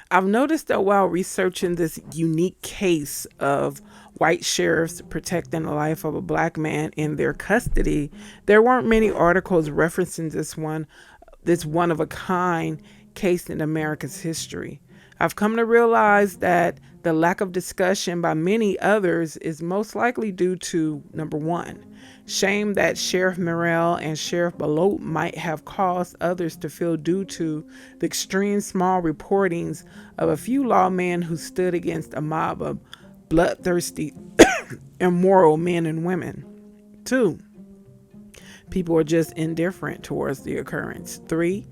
I've noticed that while researching this unique case of white sheriffs protecting the life of a black man in their custody, there weren't many articles referencing this one of a kind case in America's history. I've come to realize that the lack of discussion by many others is most likely due to number one, shame that Sheriff Merrell and Sheriff Belote might have caused others to feel due to the extreme small reportings of a few lawmen who stood against a mob of bloodthirsty, immoral men and women. Two, people are just indifferent towards the occurrence. Three,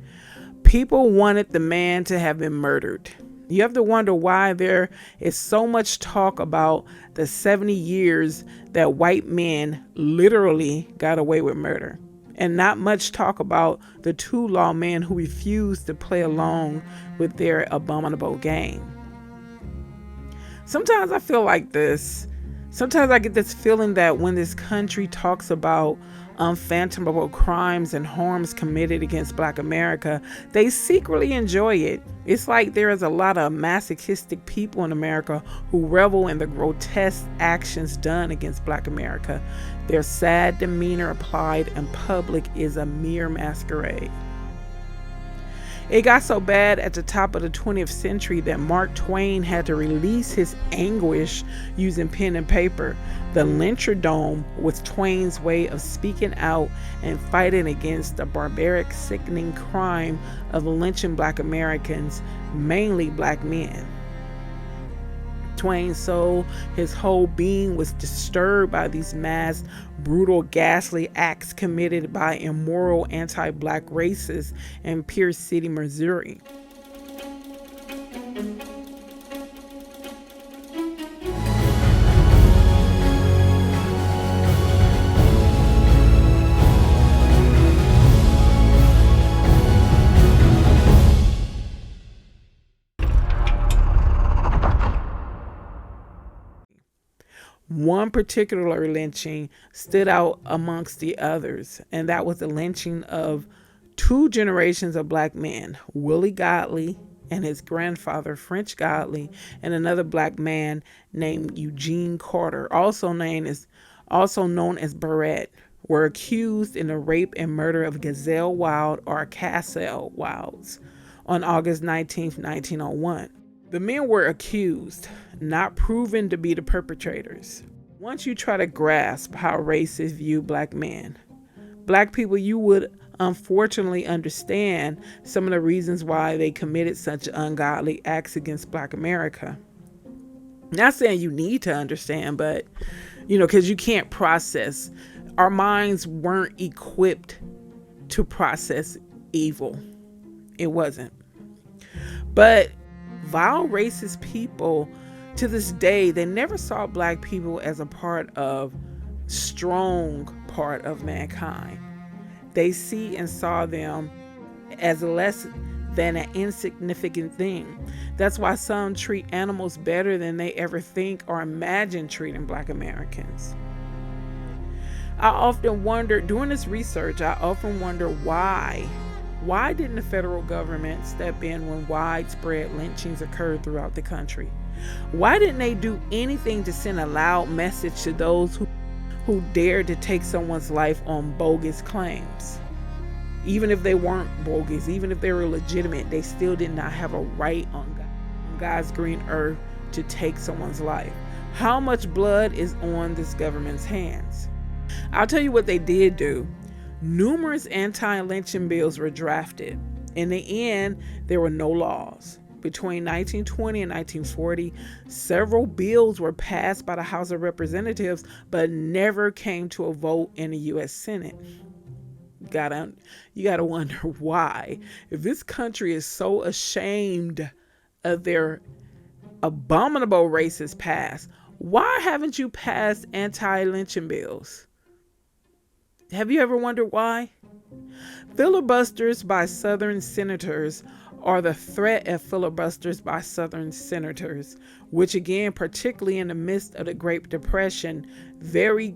people wanted the man to have been murdered. You have to wonder why there is so much talk about the 70 years that white men literally got away with murder, and not much talk about the two lawmen who refused to play along with their abominable game. Sometimes I feel like this. Sometimes I get this feeling that when this country talks about unfathomable crimes and harms committed against Black America, they secretly enjoy it. It's like there is a lot of masochistic people in America who revel in the grotesque actions done against Black America. Their sad demeanor applied in public is a mere masquerade. It got so bad at the top of the 20th century that Mark Twain had to release his anguish using pen and paper. The Lyncherdome was Twain's way of speaking out and fighting against the barbaric, sickening crime of lynching Black Americans, mainly Black men. Twain's soul, his whole being, was disturbed by these mass, brutal, ghastly acts committed by immoral anti-Black racists in Pierce City, Missouri. One particular lynching stood out amongst the others, and that was the lynching of two generations of Black men, Willie Godley and his grandfather, French Godley, and another Black man named Eugene Carter, also known as Barrett, were accused in the rape and murder of Gazelle Wild or Cassell Wilds on August 19th, 1901. The men were accused, not proven to be the perpetrators. Once you try to grasp how racists view Black men, Black people, you would unfortunately understand some of the reasons why they committed such ungodly acts against Black America. Not saying you need to understand, but, because you can't process. Our minds weren't equipped to process evil. It wasn't. But vile racist people, to this day, they never saw Black people as a strong part of mankind. They see and saw them as less than an insignificant thing. That's why some treat animals better than they ever think or imagine treating Black Americans. I often wonder, during this research, why didn't the federal government step in when widespread lynchings occurred throughout the country? Why didn't they do anything to send a loud message to those who dared to take someone's life on bogus claims? Even if they weren't bogus, even if they were legitimate, they still did not have a right on God's green earth to take someone's life. How much blood is on this government's hands? I'll tell you what they did do. Numerous anti-lynching bills were drafted. In the end, there were no laws. Between 1920 and 1940, several bills were passed by the House of Representatives, but never came to a vote in the U.S. Senate. You gotta wonder why. If this country is so ashamed of their abominable racist past, why haven't you passed anti-lynching bills? Have you ever wondered why? Filibusters by Southern senators are the threat of filibusters by Southern senators, which again, particularly in the midst of the Great Depression, the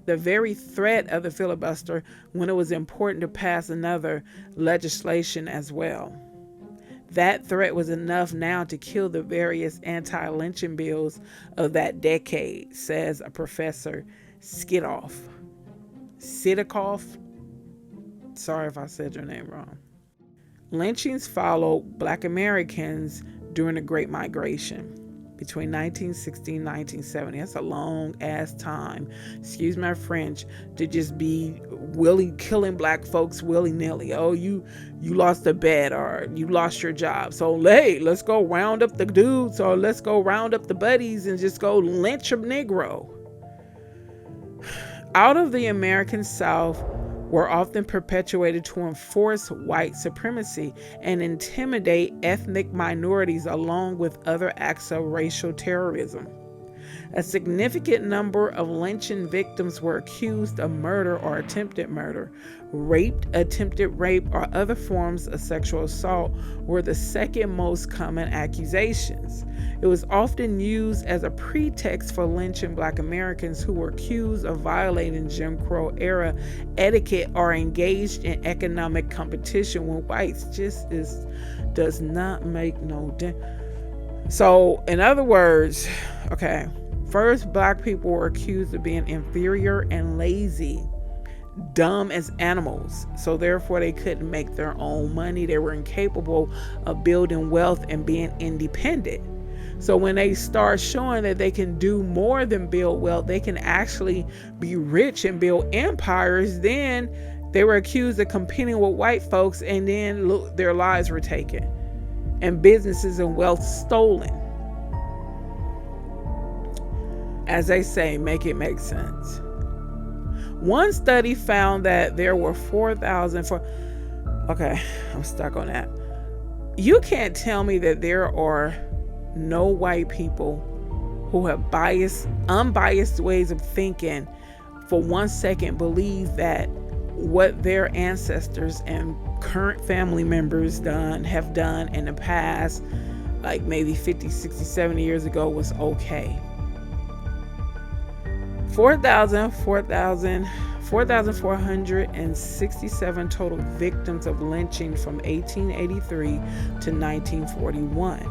very threat of the filibuster when it was important to pass another legislation as well. That threat was enough now to kill the various anti-lynching bills of that decade, says a professor, Sidikoff. Sorry if I said your name wrong. Lynchings followed Black Americans during the Great Migration between 1960 and 1970. That's a long ass time, excuse my French, to just be killing black folks willy-nilly. Oh, you lost a bet, or you lost your job, so hey, let's go round up the dudes, or let's go round up the buddies and just go lynch a Negro. Out of the American South were often perpetuated to enforce white supremacy and intimidate ethnic minorities, along with other acts of racial terrorism. A significant number of lynching victims were accused of murder or attempted murder. Rape, attempted rape, or other forms of sexual assault were the second most common accusations. It was often used as a pretext for lynching Black Americans who were accused of violating Jim Crow era etiquette or engaged in economic competition with whites. Does not make no difference. So, in other words, okay, first, Black people were accused of being inferior and lazy, dumb as animals. So therefore, they couldn't make their own money. They were incapable of building wealth and being independent. So when they start showing that they can do more than build wealth, they can actually be rich and build empires, then they were accused of competing with white folks, and then their lives were taken and businesses and wealth stolen. As they say, make it make sense. One study found that there were 4,000 okay, I'm stuck on that. You can't tell me that there are no white people who have unbiased ways of thinking for 1 second believe that what their ancestors and current family members have done in the past, like maybe 50, 60, 70 years ago, was okay. 4,467 total victims of lynching from 1883 to 1941.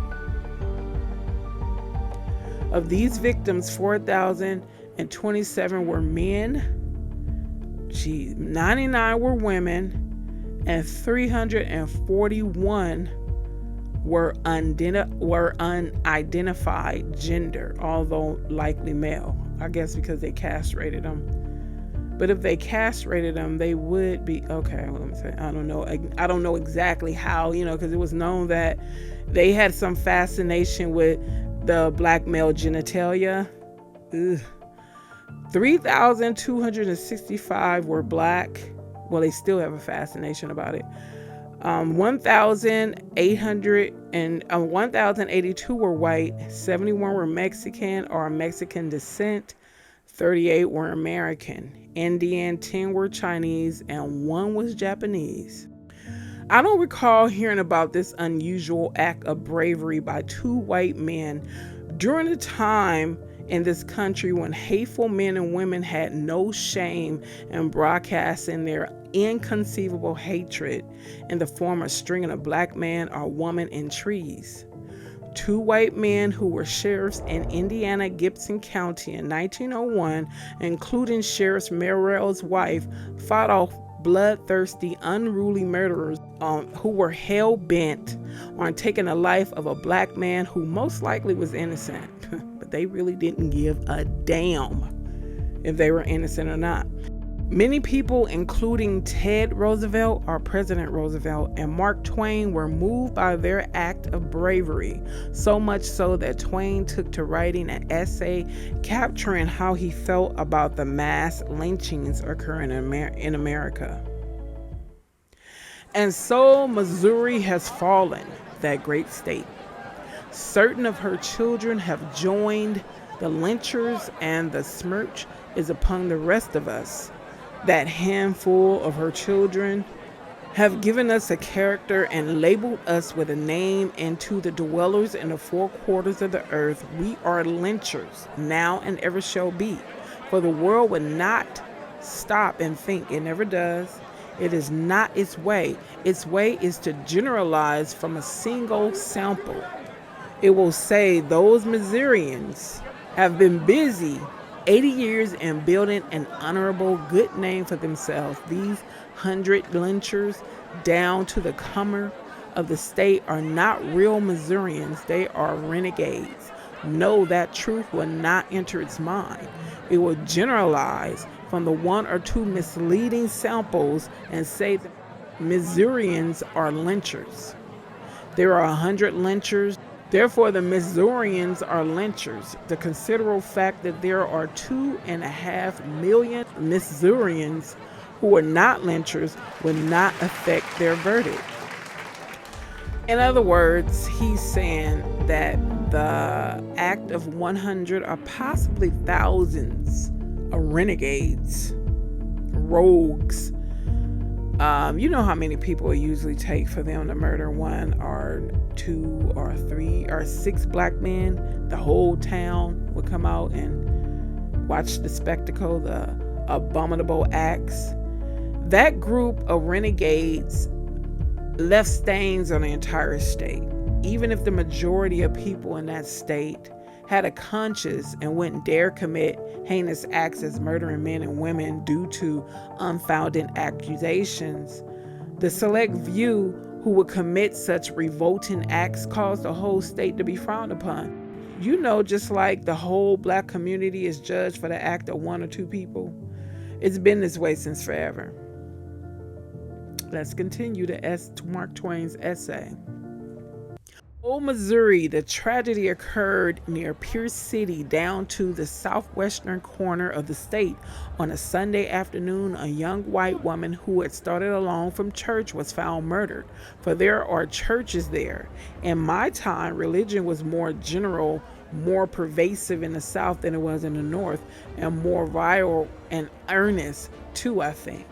Of these victims, 4,027 were men, 99 were women, and 341 were unidentified gender, although likely male. I guess because they castrated them. But if they castrated them, they would be okay. Let me say, I don't know exactly how, because it was known that they had some fascination with the black male genitalia. 3,265 were black. Well, they still have a fascination about it. 1,082 were white, 71 were Mexican or Mexican descent, 38 were American, Indian, 10 were Chinese, and 1 was Japanese. I don't recall hearing about this unusual act of bravery by 2 white men during a time in this country when hateful men and women had no shame in broadcasting their inconceivable hatred in the form of stringing a black man or woman in trees. 2 white men who were sheriffs in Indiana Gibson County in 1901, including Sheriff Merrell's wife, fought off bloodthirsty, unruly murderers who were hell-bent on taking the life of a black man who most likely was innocent. But they really didn't give a damn if they were innocent or not. Many people, including Ted Roosevelt or President Roosevelt and Mark Twain, were moved by their act of bravery, so much so that Twain took to writing an essay capturing how he felt about the mass lynchings occurring in America. And so Missouri has fallen, that great state. Certain of her children have joined the lynchers, and the smirch is upon the rest of us. That handful of her children have given us a character and labeled us with a name, and to the dwellers in the 4 quarters of the earth, we are lynchers, now and ever shall be. For the world would not stop and think, it never does, It is not its way. Its way is to generalize from a single sample. It will say those Missourians have been busy 80 years in building an honorable good name for themselves. These 100 lynchers down to the comer of the state are not real Missourians. They are renegades. No, that truth will not enter its mind. It will generalize from the one or two misleading samples and say that Missourians are lynchers. There are 100 lynchers. Therefore, the Missourians are lynchers. The considerable fact that there are 2.5 million Missourians who are not lynchers will not affect their verdict. In other words, he's saying that the act of 100 or possibly thousands of renegades, rogues. You know how many people it usually take for them to murder 1 or 2 or 3 or 6 black men. The whole town would come out and watch the spectacle, the abominable acts. That group of renegades left stains on the entire state. Even if the majority of people in that state had a conscience and wouldn't dare commit heinous acts as murdering men and women due to unfounded accusations, the select few who would commit such revolting acts caused the whole state to be frowned upon. You know, just like the whole black community is judged for the act of 1 or 2 people. It's been this way since forever. Let's continue to Mark Twain's essay. Old Missouri, the tragedy occurred near Pierce City down to the southwestern corner of the state. On a Sunday afternoon, a young white woman who had started along from church was found murdered, for there are churches there. In my time, religion was more general, more pervasive in the South than it was in the North, and more viral and earnest too, I think.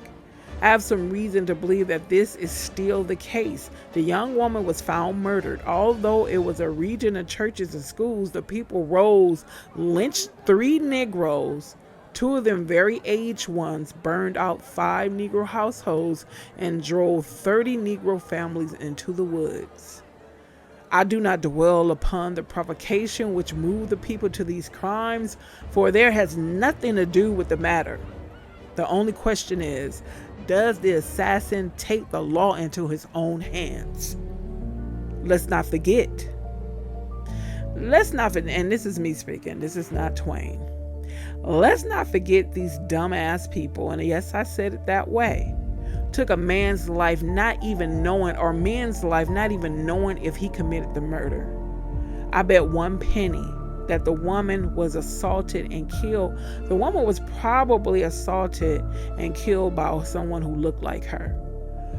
I have some reason to believe that this is still the case. The young woman was found murdered. Although it was a region of churches and schools, the people rose, lynched 3 Negroes, 2 of them very aged ones, burned out 5 Negro households, and drove 30 Negro families into the woods. I do not dwell upon the provocation which moved the people to these crimes, for there has nothing to do with the matter. The only question is, does the assassin take the law into his own hands? Let's not forget, and this is me speaking, this is not Twain. Let's not forget these dumbass people, and yes, I said it that way, took a man's life not even knowing, or men's life not even knowing if he committed the murder. I bet 1 penny that the woman was assaulted and killed. The woman was probably assaulted and killed by someone who looked like her.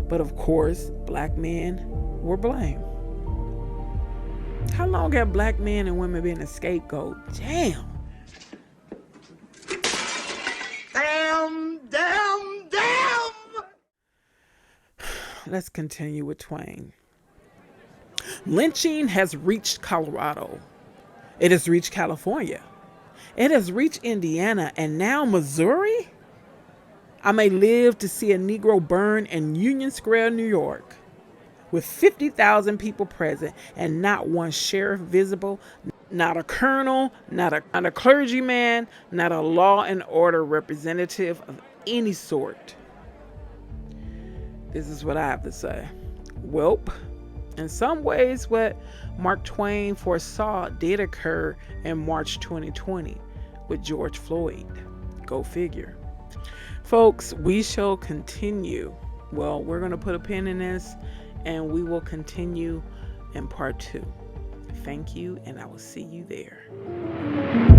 But of course, black men were blamed. How long have black men and women been a scapegoat? Damn. Damn. Let's continue with Twain. Lynching has reached Colorado. It has reached California. It has reached Indiana, and now Missouri? I may live to see a Negro burn in Union Square, New York, with 50,000 people present and not one sheriff visible, not a colonel, not a clergyman, not a law and order representative of any sort. This is what I have to say. Welp. In some ways, what Mark Twain foresaw did occur in March 2020 with George Floyd. Go figure. Folks, we shall continue. Well, we're going to put a pin in this, and we will continue in part 2. Thank you, and I will see you there.